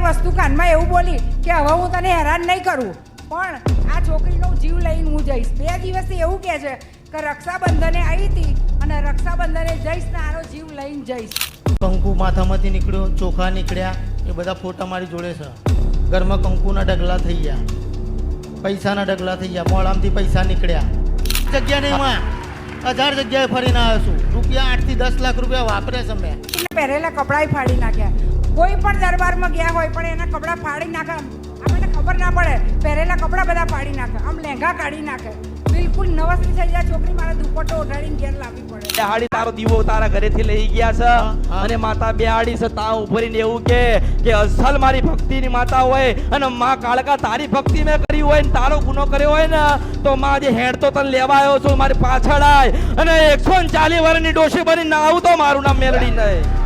વસ્તુ કાનમાં એવું બોલી કે હવે હું તને હેરાન નહીં કરું, પણ આ છોકરીનો જીવ લઈને હું જઈશ. 2 દિવસથી એવું કહે છે કે રક્ષાબંધને આવી હતી અને રક્ષાબંધને જઈશ ને આનો જીવ લઈને જઈશ. કંકુ માથામાંથી નીકળ્યો, ચોખા નીકળ્યા, એ બધા ફોટા મારી જોડે છે. ઘરમાં કંકુના ડગલા થઈ ગયા, પૈસાના ડગલા થઈ ગયા, મોડામાંથી પૈસા નીકળ્યા. જગ્યા નહીં માં 1000 જગ્યાએ ફરીને આવ્યો છું. રૂપિયા 8 થી 10 લાખ રૂપિયા વાપરે છે મેં. પહેરેલા કપડાં ફાડી નાખ્યા. કોઈ પણ દરબારમાં ગયા હોય પણ એના કપડાં ફાડી નાખે, આપણને ખબર ના પડે. પહેરેલા કપડાં બધા ફાડી નાખે, આમ લહેંગા કાઢી નાખે. બિલકુલ નવસરી થઈ જાય છોકરી. મારે દુપટ્ટો ઓઢાડીને ઘેર લાવવી પડે. બેહાડી તારો દીવો તારા ઘરેથી લઈ ગયા છે અને માતા બેહાડી છે તા ઉભરીને એવું કે અસલ મારી ભક્તિની માતા હોય અને માં કાળકા તારી ભક્તિ મેં કરી હોય ને તારો ગુનો કર્યો હોય ને તો માં જે હેડ તો તને લેવા આવ્યો છું મારી પાછળ આય અને 140 વર્ષની ડોશી બની ના આવું તો મારું નામ મેલડી નહીં.